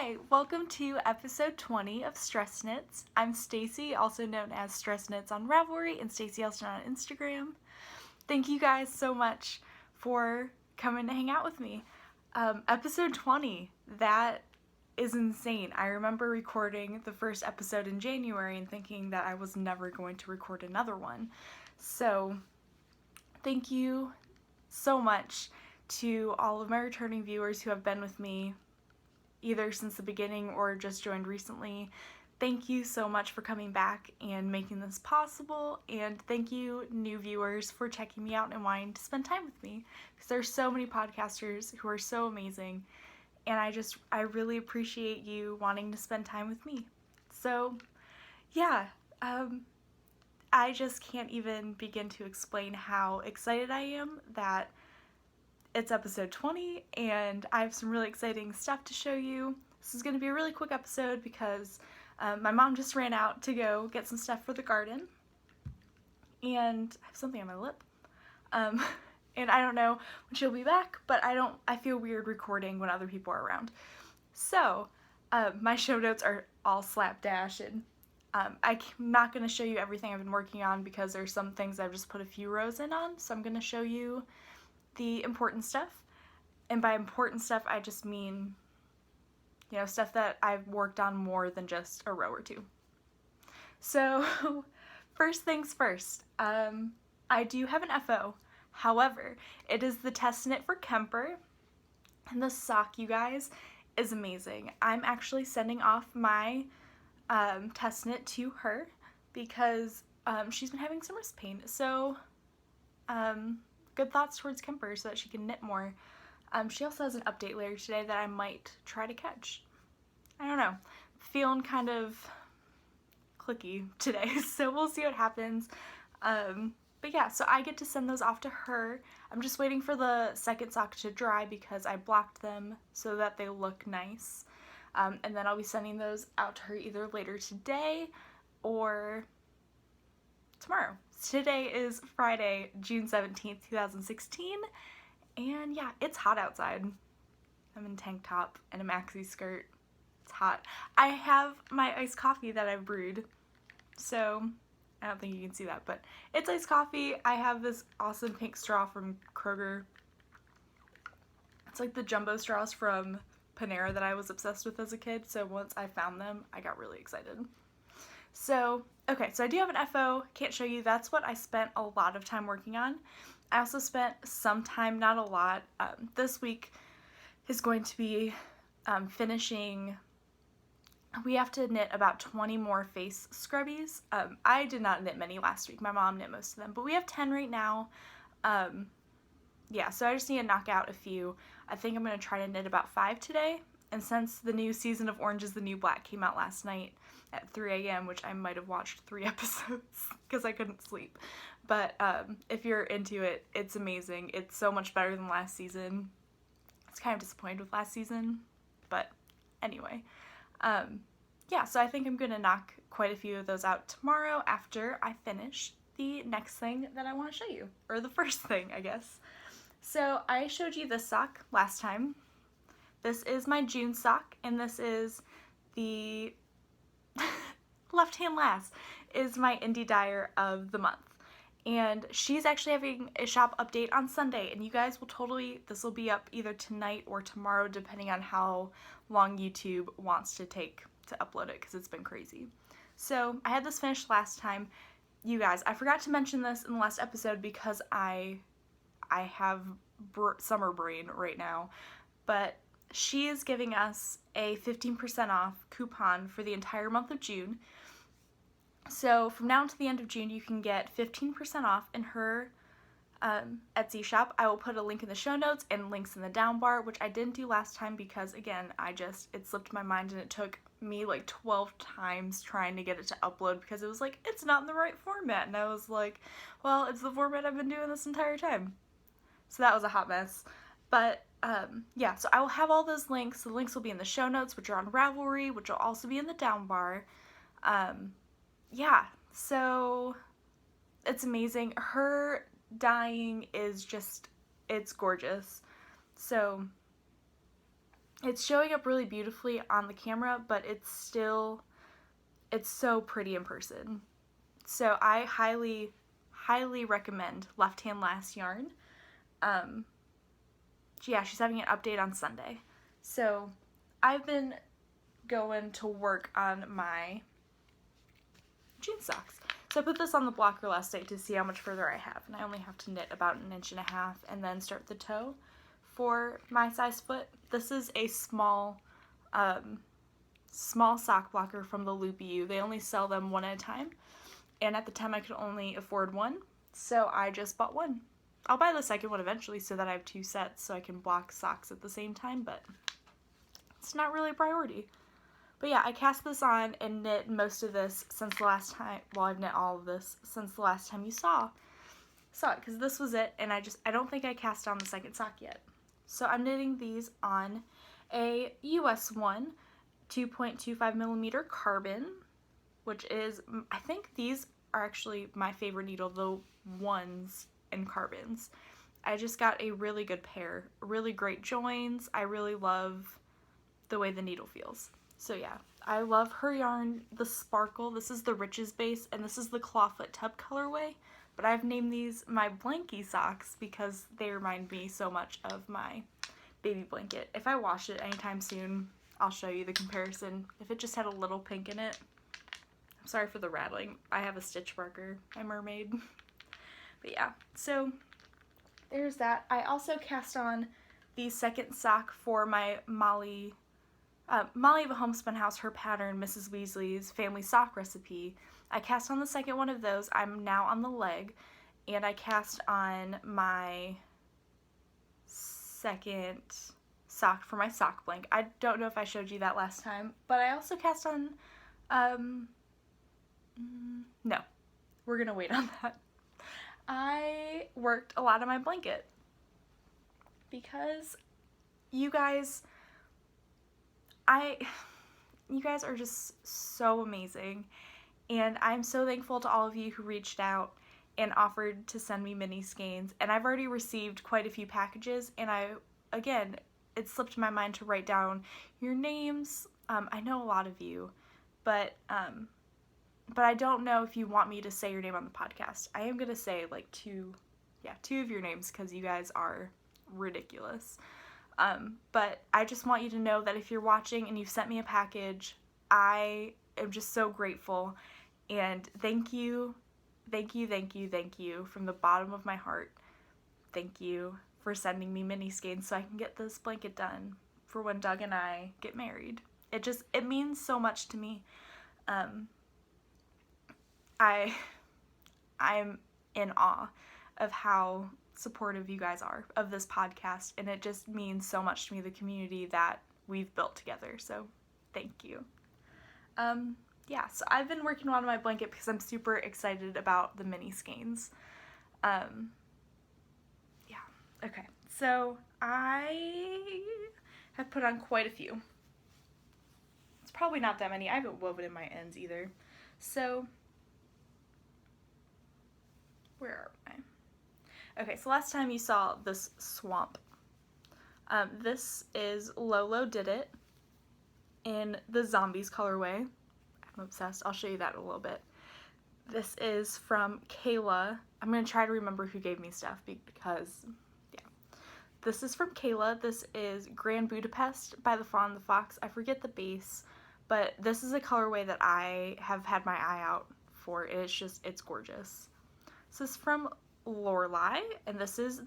Hi, welcome to episode 20 of StressKnits. I'm Stacy, also known as StressKnits on Ravelry, and Stacy also on Instagram. Thank you guys so much for coming to hang out with me. Episode 20, that is insane. I remember recording the first episode in January and thinking that I was never going to record another one. So, thank you so much to all of my returning viewers who have been with me either since the beginning or just joined recently. Thank you so much for coming back and making this possible, and thank you new viewers for checking me out and wanting to spend time with me, because there's so many podcasters who are so amazing, and I really appreciate you wanting to spend time with me. So yeah, I just can't even begin to explain how excited I am that it's episode 20, and I have some really exciting stuff to show you. This is going to be a really quick episode because my mom just ran out to go get some stuff for the garden, and I have something on my lip. And I don't know when she'll be back, but I feel weird recording when other people are around. So, my show notes are all slapdash, and I'm not going to show you everything I've been working on because there's some things I've just put a few rows in on, so I'm going to show you the important stuff. And by important stuff, I just mean, stuff that I've worked on more than just a row or two. So, first things first, I do have an FO. However, it is the test knit for Kemper, and the sock, you guys, is amazing. I'm actually sending off my test knit to her because she's been having some wrist pain. So, good thoughts towards Kemper so that she can knit more. She also has an update later today that I might try to catch. I don't know. Feeling kind of clicky today, so we'll see what happens. But yeah, so I get to send those off to her. I'm just waiting for the second sock to dry because I blocked them so that they look nice. And then I'll be sending those out to her either later today or tomorrow. Today is Friday, June 17th, 2016, and yeah, it's hot outside. I'm in a tank top and a maxi skirt. It's hot. I have my iced coffee that I've brewed, so I don't think you can see that, but it's iced coffee. I have this awesome pink straw from Kroger. It's like the jumbo straws from Panera that I was obsessed with as a kid, so once I found them, I got really excited. So, okay, so I do have an FO, can't show you, that's what I spent a lot of time working on. I also spent some time, not a lot, this week is going to be finishing, we have to knit about 20 more face scrubbies. I did not knit many last week, my mom knit most of them, but we have 10 right now. Yeah, so I just need to knock out a few. I think I'm going to try to knit about 5 today, and since the new season of Orange is the New Black came out last night at 3 a.m., which I might have watched 3 episodes because I couldn't sleep. But if you're into it, it's amazing. It's so much better than last season. I was kind of disappointed with last season, but anyway. Yeah, so I think I'm going to knock quite a few of those out tomorrow after I finish the next thing that I want to show you. Or the first thing, I guess. So I showed you this sock last time. This is my June sock, and this is the left-hand last is my indie dyer of the month. And she's actually having a shop update on Sunday, and you guys will this will be up either tonight or tomorrow, depending on how long YouTube wants to take to upload it, because it's been crazy. So I had this finished last time. You guys, I forgot to mention this in the last episode because I have summer brain right now, but she is giving us a 15% off coupon for the entire month of June. So from now to the end of June, you can get 15% off in her Etsy shop. I will put a link in the show notes and links in the down bar, which I didn't do last time because, again, it slipped my mind, and it took me like 12 times trying to get it to upload because it was like, it's not in the right format. And I was like, well, it's the format I've been doing this entire time. So that was a hot mess. But yeah, so I will have all those links. The links will be in the show notes, which are on Ravelry, which will also be in the down bar. Yeah, so it's amazing. Her dyeing is just, it's gorgeous. So It's showing up really beautifully on the camera, but it's so pretty in person. So I highly, highly recommend Left Hand Lass yarn. Yeah, she's having an update on Sunday. So I've been going to work on my jean socks. So I put this on the blocker last night to see how much further I have, and I only have to knit about 1.5 inches and then start the toe for my size foot. This is a small sock blocker from the Loopy U. They only sell them one at a time, and at the time I could only afford one, so I just bought one. I'll buy the second one eventually so that I have 2 sets so I can block socks at the same time, but it's not really a priority. But yeah, I cast this on and knit most of this since the last time, well, I've knit all of this since the last time you saw it, because this was it, and I don't think I cast on the second sock yet. So I'm knitting these on a US 1 2.25 millimeter carbon, which is, I think these are actually my favorite needle, the ones in carbons. I just got a really good pair, really great joins. I really love the way the needle feels. So yeah, I love her yarn, the sparkle. This is the Riches base, and this is the clawfoot tub colorway, but I've named these my blankie socks because they remind me so much of my baby blanket. If I wash it anytime soon, I'll show you the comparison. If it just had a little pink in it, I'm sorry for the rattling. I have a stitch marker, my mermaid. But yeah, so there's that. I also cast on the second sock for my Molly of a Homespun House, her pattern, Mrs. Weasley's family sock recipe. I cast on the second one of those. I'm now on the leg, and I cast on my second sock for my sock blank. I don't know if I showed you that last time, but I also cast on, no, we're gonna wait on that. I worked a lot on my blanket because you guys are just so amazing, and I'm so thankful to all of you who reached out and offered to send me mini skeins, and I've already received quite a few packages, and again, it slipped my mind to write down your names. I know a lot of you, but I don't know if you want me to say your name on the podcast. I am gonna say like 2 of your names because you guys are ridiculous. But I just want you to know that if you're watching and you've sent me a package, I am just so grateful, and thank you from the bottom of my heart. Thank you for sending me mini skeins so I can get this blanket done for when Doug and I get married. It means so much to me. I'm in awe of how supportive you guys are of this podcast, and it just means so much to me, the community that we've built together, so thank you. Yeah, so I've been working on my blanket because I'm super excited about the mini skeins. Yeah, okay, so I have put on quite a few. It's probably not that many. I haven't woven in my ends either. So where are I? Okay, so last time you saw this swamp. This is Lolo Did It in the Zombies colorway. I'm obsessed. I'll show you that in a little bit. This is from Kayla. I'm going to try to remember who gave me stuff because, yeah. This is from Kayla. This is Grand Budapest by the Fawn and the Fox. I forget the base, but this is a colorway that I have had my eye out for. It's gorgeous. This is from Lorelei, and this is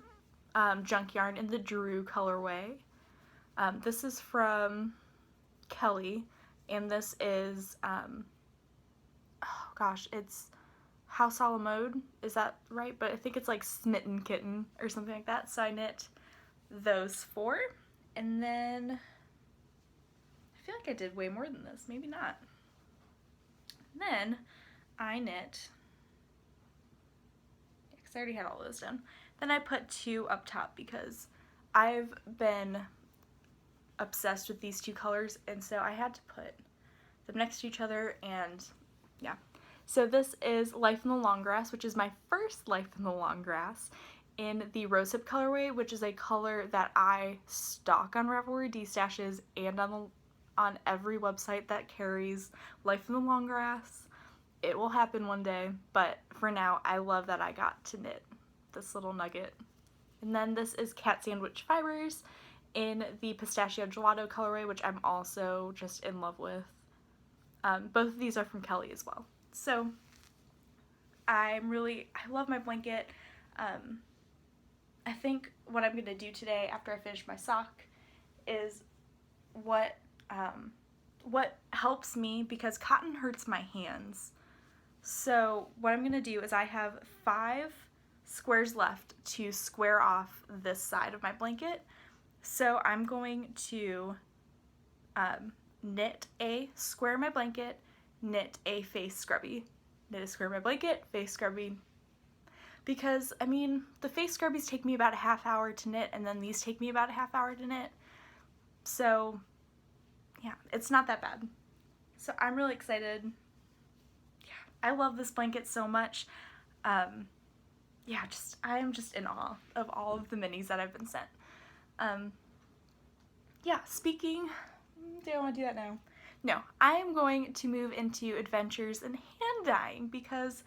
Junk Yarn in the Drew colorway. This is from Kelly, and this is, oh gosh, it's House a la Mode, is that right? But I think it's like Smitten Kitten or something like that, so I knit those 4, and then I feel like I did way more than this, maybe not. And then I knit, because I already had all those done, then I put 2 up top because I've been obsessed with these 2 colors, and so I had to put them next to each other, and yeah. So this is Life in the Long Grass, which is my first Life in the Long Grass, in the rosehip colorway, which is a color that I stock on Ravelry D-Stashes and on every website that carries Life in the Long Grass. It will happen one day, but for now, I love that I got to knit this little nugget. And then this is Cat Sandwich Fibers in the Pistachio Gelato colorway, which I'm also just in love with. Both of these are from Kelly as well. So I love my blanket. I think what I'm going to do today after I finish my sock is what helps me, because cotton hurts my hands. So what I'm going to do is I have 5 squares left to square off this side of my blanket. So I'm going to knit a square in my blanket, knit a face scrubby, knit a square in my blanket, face scrubby. Because, I mean, the face scrubbies take me about a half hour to knit, and then these take me about a half hour to knit. So, yeah, it's not that bad. So I'm really excited. Yeah, I love this blanket so much. Yeah, I am just in awe of all of the minis that I've been sent. Yeah, do I want to do that now? No, I am going to move into adventures in hand dyeing, because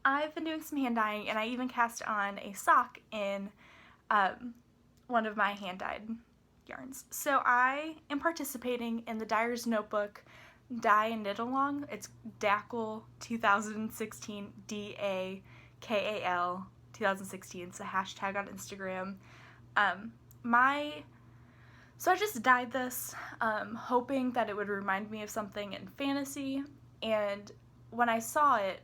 I've been doing some hand dyeing, and I even cast on a sock in one of my hand dyed yarns. So I am participating in the Dyer's Notebook Dye and Knit Along. It's DAKAL 2016, DAKAL 2016. It's a hashtag on Instagram. So I just dyed this, hoping that it would remind me of something in fantasy, and when I saw it,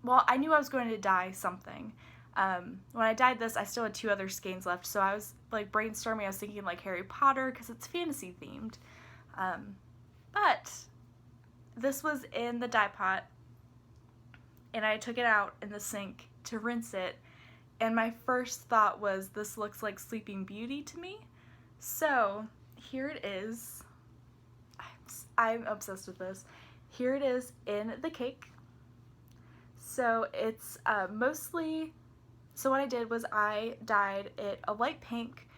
well, I knew I was going to dye something. When I dyed this, I still had 2 other skeins left, so I was like brainstorming. I was thinking like Harry Potter, because it's fantasy themed. But this was in the dye pot, and I took it out in the sink to rinse it, and my first thought was, this looks like Sleeping Beauty to me. So here it is. I'm obsessed with this. Here it is in the cake. So it's mostly, so what I did was I dyed it a light pink,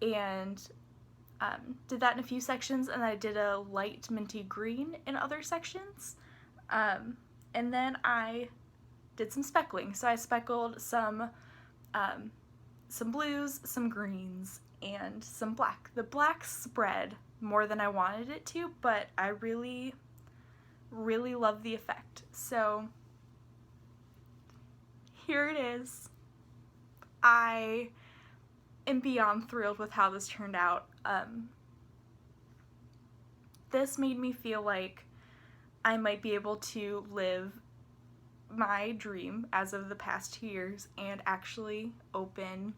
and did that in a few sections, and I did a light minty green in other sections. And then I did some speckling. So I speckled some blues, some greens, and some black. The black spread more than I wanted it to, but I really, really love the effect. So here it is. I am beyond thrilled with how this turned out. This made me feel like I might be able to live my dream as of the past 2 years and actually open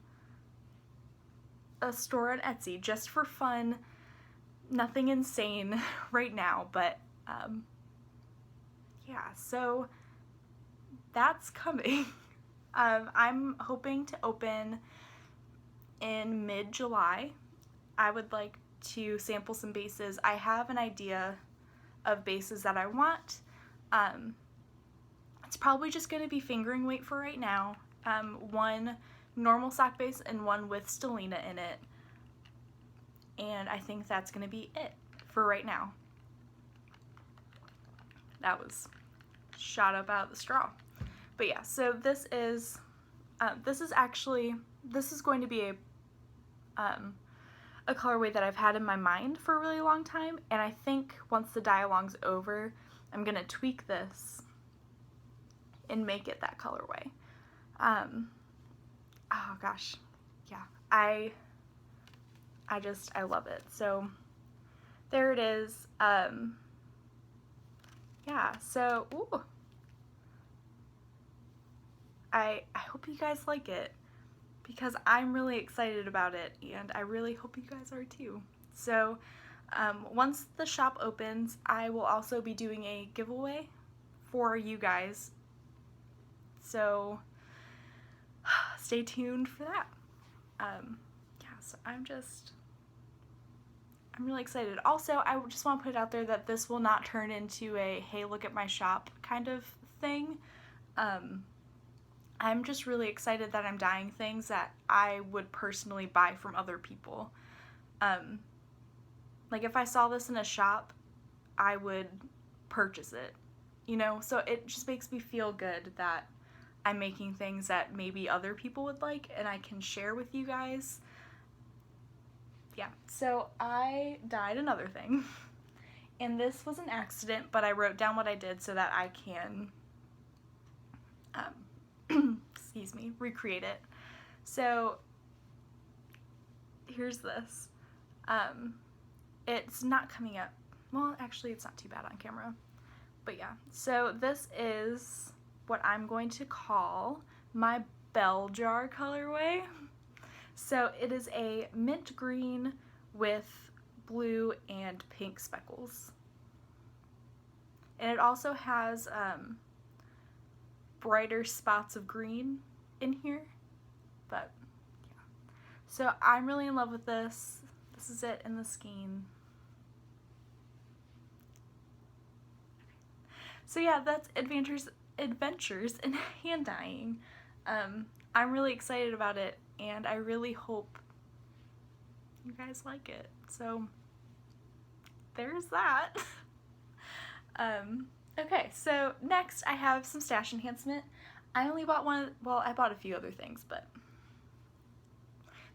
a store on Etsy just for fun. Nothing insane right now, but yeah, so that's coming. I'm hoping to open in mid-July. I would like to sample some bases. I have an idea of bases that I want. It's probably just going to be fingering weight for right now. One normal sock base and one with stellina in it. And I think that's going to be it for right now. That was shot up out of the straw. But yeah, so this is going to be a colorway that I've had in my mind for a really long time, and I think once the dye along's over, I'm gonna tweak this and make it that colorway. Oh gosh, yeah, I love it. So there it is. Yeah, so ooh. I hope you guys like it, because I'm really excited about it, and I really hope you guys are too. So once the shop opens, I will also be doing a giveaway for you guys, so stay tuned for that. Yeah, so I'm really excited. Also, I just want to put it out there that this will not turn into a hey, look at my shop kind of thing. I'm just really excited that I'm dyeing things that I would personally buy from other people. Like if I saw this in a shop, I would purchase it, you know? So it just makes me feel good that I'm making things that maybe other people would like and I can share with you guys. Yeah, so I dyed another thing. And this was an accident, but I wrote down what I did so that I can, excuse me, recreate it. So here's this. It's not coming up. Well, actually, it's not too bad on camera. But yeah, so this is what I'm going to call my bell jar colorway. So it is a mint green with blue and pink speckles. And it also has brighter spots of green in here. But yeah. So I'm really in love with this. This is it in the skein. So yeah, that's adventures in hand dyeing. I'm really excited about it, and I really hope you guys like it. So there's that. Okay, so next I have some stash enhancement. I only bought one, well, I bought a few other things, but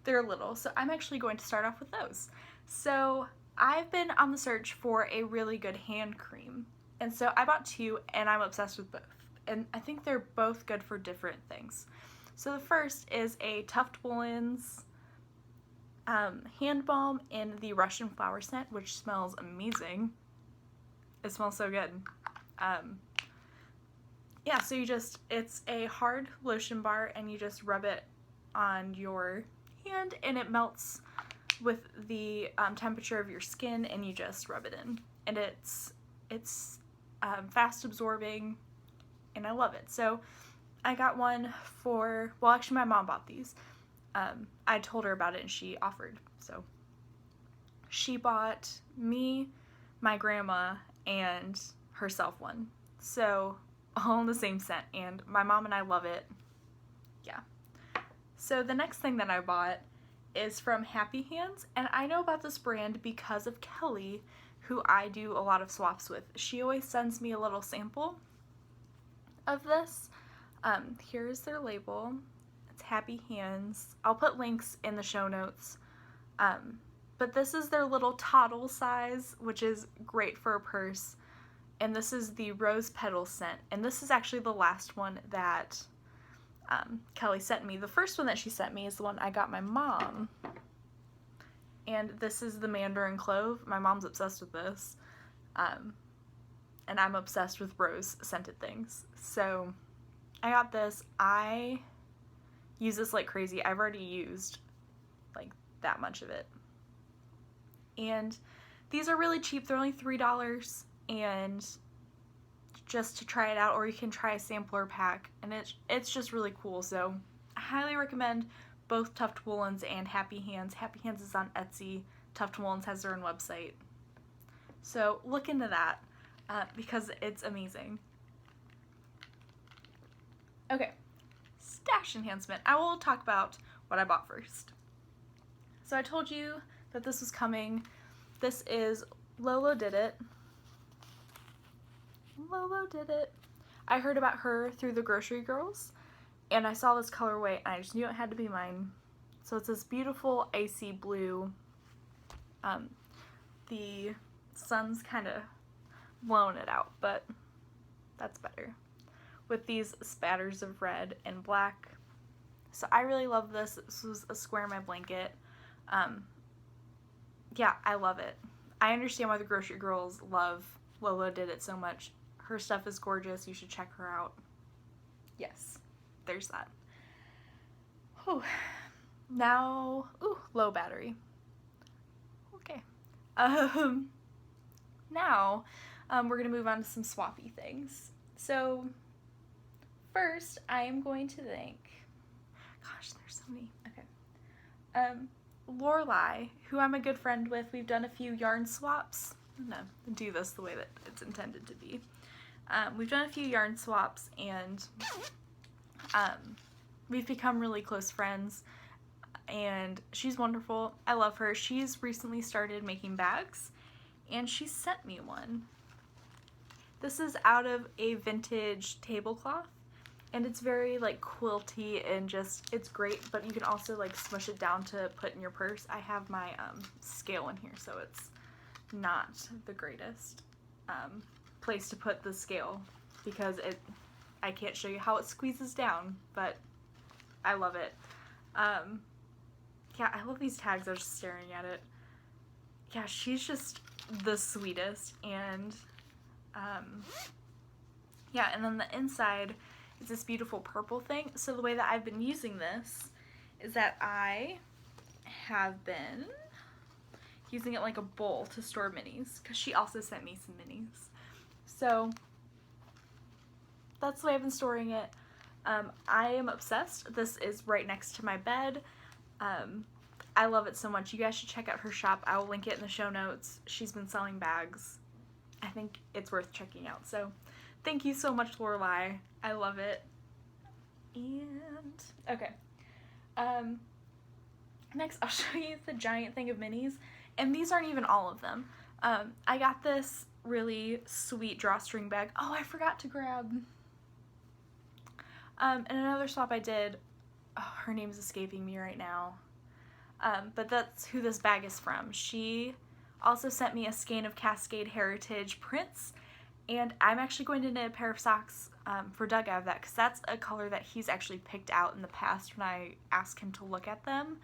they're little, so I'm actually going to start off with those. So I've been on the search for a really good hand cream, and so I bought two, and I'm obsessed with both, and I think they're both good for different things. So the first is a Tuft Poland's hand balm in the Russian flower scent, which smells amazing. It smells so good. Yeah, so it's a hard lotion bar, and you just rub it on your hand, and it melts with the temperature of your skin, and you just rub it in. And it's fast absorbing, and I love it. So I got one for, well, actually my mom bought these. I told her about it and she offered. So she bought me, my grandma, and herself one. So all in the same scent, and my mom and I love it. Yeah. So the next thing that I bought is from Happy Hands, and I know about this brand because of Kelly, who I do a lot of swaps with. She always sends me a little sample of this. Here's their label. It's Happy Hands. I'll put links in the show notes. But this is their little toddle size, which is great for a purse. And this is the rose petal scent. And this is actually the last one that Kelly sent me. The first one that she sent me is the one I got my mom. And this is the Mandarin Clove. My mom's obsessed with this. And I'm obsessed with rose scented things. So I got this. I use this like crazy. I've already used like that much of it. And these are really cheap. They're only $3. And just to try it out, or you can try a sampler pack, and it's just really cool. So I highly recommend both Tuft Poland's and Happy Hands. Happy Hands is on Etsy. Tuft Poland's has their own website. So look into that because it's amazing. Okay, stash enhancement. I will talk about what I bought first. So I told you that this was coming. This is Lolo Did It. Lolo Did It. I heard about her through the Grocery Girls, and I saw this colorway, and I just knew it had to be mine. So it's this beautiful icy blue. The sun's kind of blowing it out, but that's better. With these spatters of red and black. So I really love this. This was a square in my blanket. Yeah, I love it. I understand why the Grocery Girls love Lolo Did It so much. Her stuff is gorgeous. You should check her out. Yes, there's that. Whew. Now, ooh, low battery. Okay. Now, we're gonna move on to some swappy things. So, first, I am going to thank, gosh, there's so many, okay. Lorelei, who I'm a good friend with. We've done a few yarn swaps. I'm gonna do this the way that it's intended to be. We've done a few yarn swaps, and We've become really close friends, and she's wonderful. I love her. She's recently started making bags, and she sent me one. This is out of a vintage tablecloth, and it's very like quilty and just, it's great, but you can also like smush it down to put in your purse. I have my scale in here, so it's not the greatest place to put the scale because I can't show you how it squeezes down, but I love it. Yeah, I love these tags. I was just staring at it. Yeah, she's just the sweetest. And yeah, and then the inside is this beautiful purple thing. So the way that I've been using this is that I have been using it like a bowl to store minis, because she also sent me some minis. So that's the way I've been storing it. I am obsessed. This is right next to my bed. I love it so much. You guys should check out her shop. I will link it in the show notes. She's been selling bags. I think it's worth checking out. So thank you so much, Lorelei. I love it. And okay. Next I'll show you the giant thing of minis. And these aren't even all of them. I got this really sweet drawstring bag. Oh, I forgot to grab. And another swap I did, oh, her name's escaping me right now. But that's who this bag is from. She also sent me a skein of Cascade Heritage prints, and I'm actually going to knit a pair of socks for Doug out of that, because that's a color that he's actually picked out in the past when I asked him to look at them.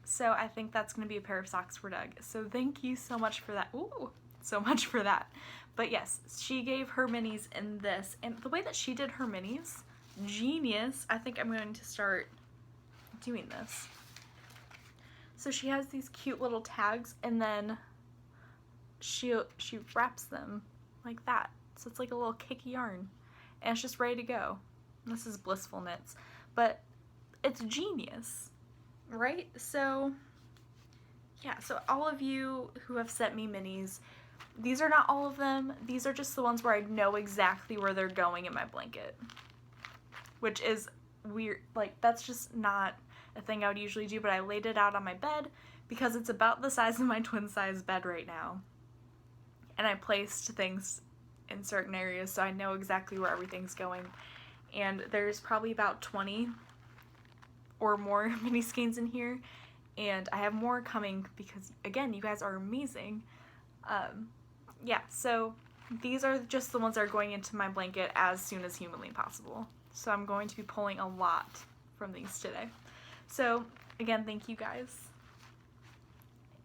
So I think that's going to be a pair of socks for Doug. So thank you so much for that. Ooh, so much for that. But yes, she gave her minis in this, and the way that she did her minis, genius. I think I'm going to start doing this. So she has these cute little tags, and then she wraps them like that. So it's like a little kick yarn, and it's just ready to go. And this is Blissful Knits, but it's genius, right? So yeah, so all of you who have sent me minis, these are not all of them. These are just the ones where I know exactly where they're going in my blanket, which is weird. Like, that's just not a thing I would usually do, but I laid it out on my bed because it's about the size of my twin size bed right now. And I placed things in certain areas so I know exactly where everything's going. And there's probably about 20 or more mini skeins in here, and I have more coming because, again, you guys are amazing. Yeah, so these are just the ones that are going into my blanket as soon as humanly possible. So I'm going to be pulling a lot from these today. So again, thank you guys.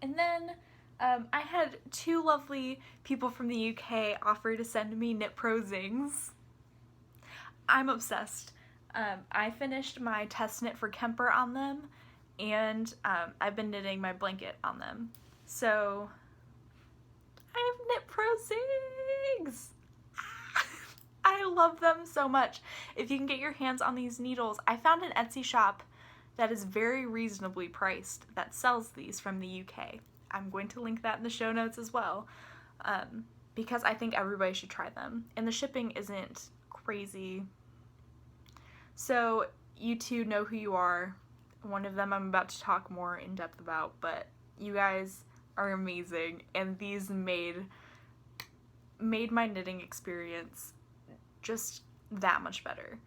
And then I had two lovely people from the UK offer to send me Knit Pro Zings. I'm obsessed. I finished my test knit for Kemper on them, and I've been knitting my blanket on them. So I have Knit Pro Zings! I love them so much. If you can get your hands on these needles, I found an Etsy shop that is very reasonably priced that sells these from the UK. I'm going to link that in the show notes as well, because I think everybody should try them. And the shipping isn't crazy. So you two know who you are. One of them I'm about to talk more in depth about, but you guys are amazing, and these made my knitting experience just that much better.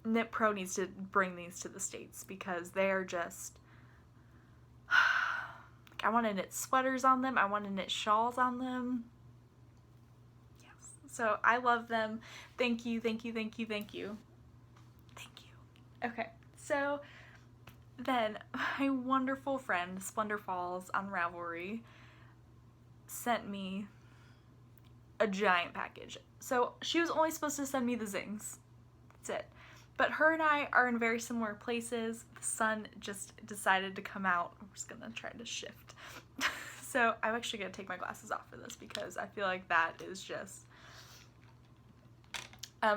Knit Pro needs to bring these to the States because they are just, I want to knit sweaters on them. I want to knit shawls on them. Yes. So I love them. Thank you, thank you, thank you, thank you. Thank you. Okay, so then my wonderful friend Splendor Falls on Ravelry sent me a giant package. So she was only supposed to send me the zings. That's it. But her and I are in very similar places. The sun just decided to come out. I'm just gonna try to shift. So I'm actually gonna take my glasses off for this because I feel like that is just...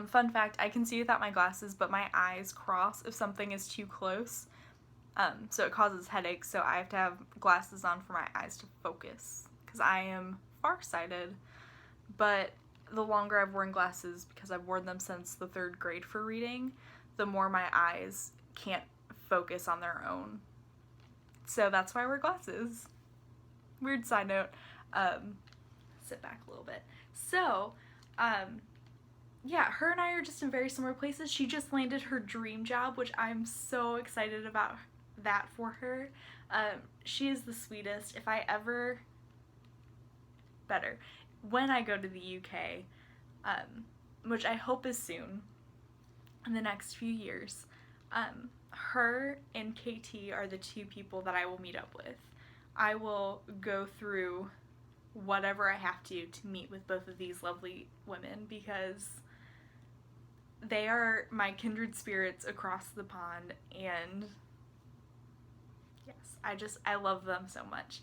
fun fact, I can see without my glasses, but my eyes cross if something is too close. So it causes headaches, so I have to have glasses on for my eyes to focus because I am farsighted. But the longer I've worn glasses, because I've worn them since the 3rd grade for reading, the more my eyes can't focus on their own. So that's why I wear glasses. Weird side note. Sit back a little bit. So, yeah, her and I are just in very similar places. She just landed her dream job, which I'm so excited about that for her. She is the sweetest. If I ever, when I go to the UK, which I hope is soon, in the next few years, her and KT are the 2 people that I will meet up with. I will go through whatever I have to meet with both of these lovely women, because they are my kindred spirits across the pond, and yes, I love them so much.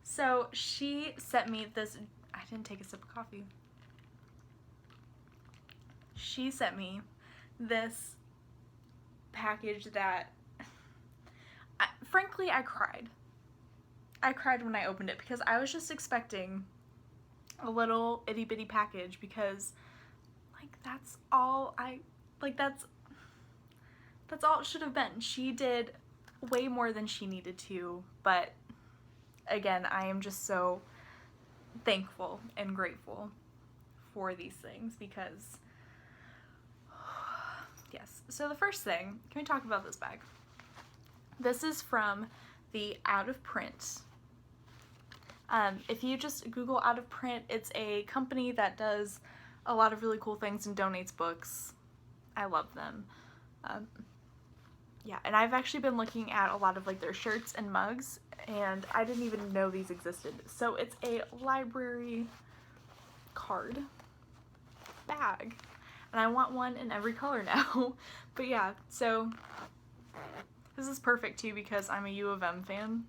So she sent me this, I didn't take a sip of coffee. She sent me this package that, frankly, I cried. I cried when I opened it, because I was just expecting a little itty bitty package, because like that's all it should have been. She did way more than she needed to, but again, I am just so thankful and grateful for these things, because yes. So the first thing, can we talk about this bag? This is from the Out of Print. If you just Google Out of Print, it's a company that does a lot of really cool things and donates books. I love them. Yeah, and I've actually been looking at a lot of like their shirts and mugs, and I didn't even know these existed. So it's a library card bag, and I want one in every color now. But yeah, so this is perfect too, because I'm a U of M fan.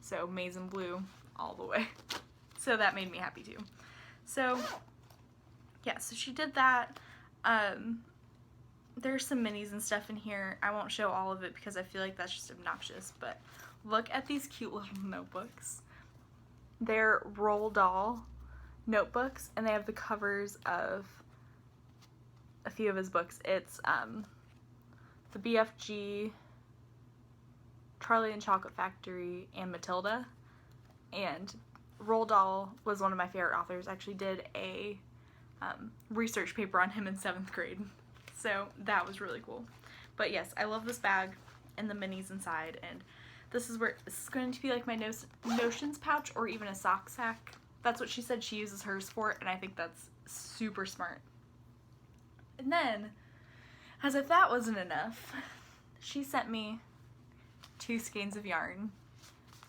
So maize and blue all the way. So that made me happy too. So yeah, so she did that. There's some minis and stuff in here. I won't show all of it because I feel like that's just obnoxious, but look at these cute little notebooks. They're Roald Dahl notebooks, and they have the covers of a few of his books. It's the BFG, Charlie and Chocolate Factory, and Matilda. And Roald Dahl was one of my favorite authors. I actually did a research paper on him in 7th grade. So that was really cool. But yes, I love this bag and the minis inside. And this is going to be like my notions pouch, or even a sock sack. That's what she said she uses hers for, and I think that's super smart. And then, as if that wasn't enough, she sent me 2 skeins of yarn.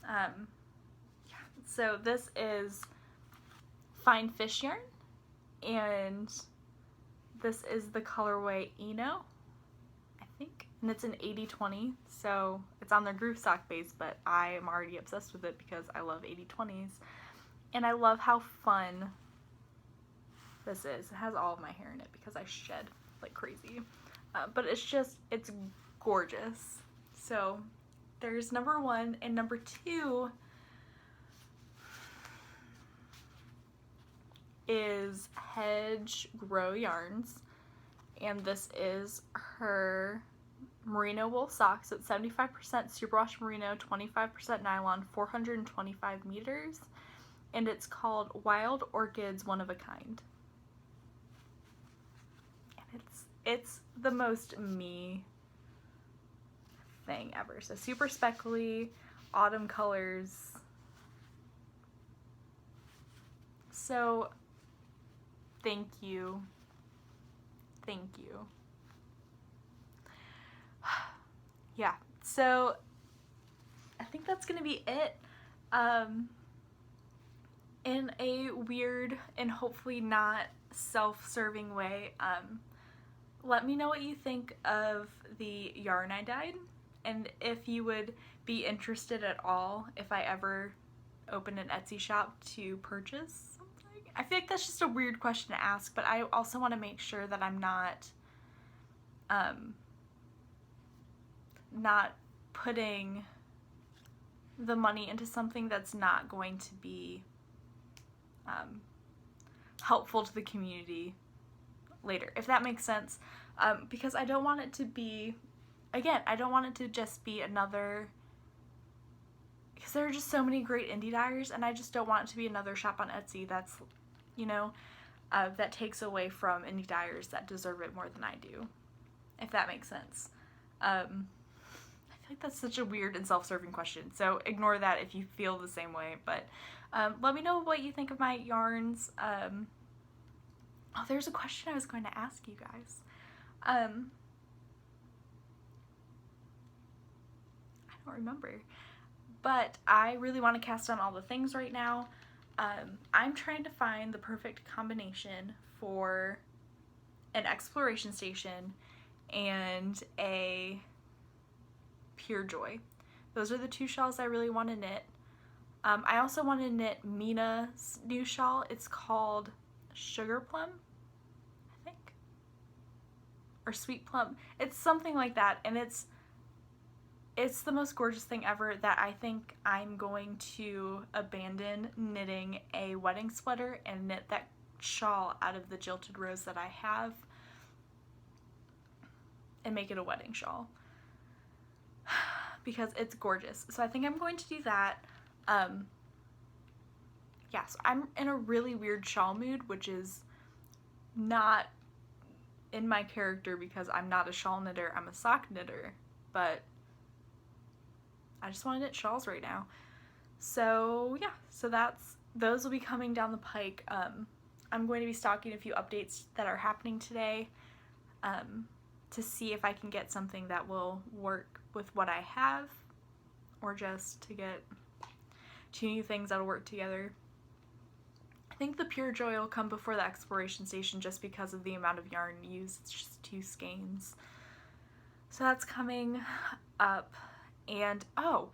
Yeah. So this is fine fish yarn, and this is the colorway Eno, I think, and it's an 80/20, so it's on their groove sock base, but I am already obsessed with it because I love 80/20s, and I love how fun this is. It has all of my hair in it because I shed like crazy, but it's gorgeous. So there's number 1, and number 2 is Hedge Grow Yarns, and this is her merino wool socks. So it's 75% superwash merino, 25% nylon, 425 meters, and it's called Wild Orchids One of a Kind. And it's the most me thing ever. So super speckly, autumn colors. So thank you. Thank you. Yeah, so I think that's gonna be it. In a weird and hopefully not self-serving way, let me know what you think of the yarn I dyed, and if you would be interested at all if I ever open an Etsy shop to purchase something. I feel like that's just a weird question to ask, but I also want to make sure that I'm not putting the money into something that's not going to be helpful to the community later, if that makes sense. Because I don't want it to be, again, I don't want it to just be another, because there are just so many great indie dyers, and I just don't want it to be another shop on Etsy that's, you know, that takes away from indie dyers that deserve it more than I do, if that makes sense. I feel like that's such a weird and self-serving question, so ignore that if you feel the same way, but let me know what you think of my yarns. Oh, there's a question I was going to ask you guys. I don't remember, but I really want to cast on all the things right now. I'm trying to find the perfect combination for an exploration station and a Pure Joy. Those are the two shawls I really want to knit. I also want to knit Mina's new shawl. It's called Sugar Plum, I think, or Sweet Plum. It's something like that, and it's the most gorgeous thing ever that I think I'm going to abandon knitting a wedding sweater and knit that shawl out of the Jilted Rose that I have and make it a wedding shawl because it's gorgeous. So I think I'm going to do that. Yeah, so I'm in a really weird shawl mood, which is not in my character because I'm not a shawl knitter, I'm a sock knitter, but I just want to knit shawls right now. So yeah, so those will be coming down the pike. I'm going to be stalking a few updates that are happening today to see if I can get something that will work with what I have, or just to get two new things that'll work together. I think the Pure Joy will come before the exploration station just because of the amount of yarn used. It's just 2 skeins. So that's coming up. And oh,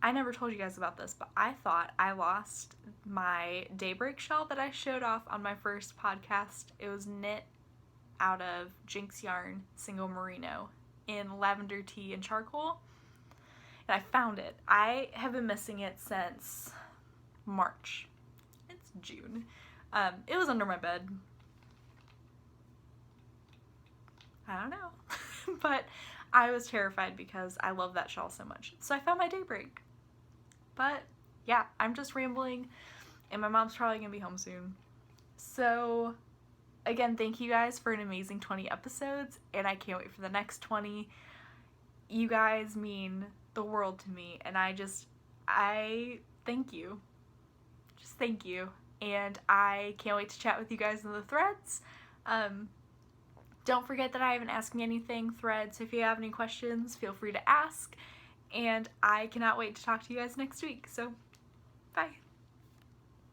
I never told you guys about this, but I thought I lost my Daybreak shawl that I showed off on my first podcast. It was knit out of Jinx Yarn Single Merino in lavender tea and charcoal. And I found it. I have been missing it since March. It's June. It was under my bed. I don't know. But I was terrified because I love that shawl so much. So I found my Daybreak. But yeah, I'm just rambling, and my mom's probably gonna be home soon. So again, thank you guys for an amazing 20 episodes, and I can't wait for the next 20. You guys mean the world to me, and I thank you. Just thank you. And I can't wait to chat with you guys in the threads. Don't forget that I have an Ask Me Anything thread, so if you have any questions, feel free to ask. And I cannot wait to talk to you guys next week. So, bye.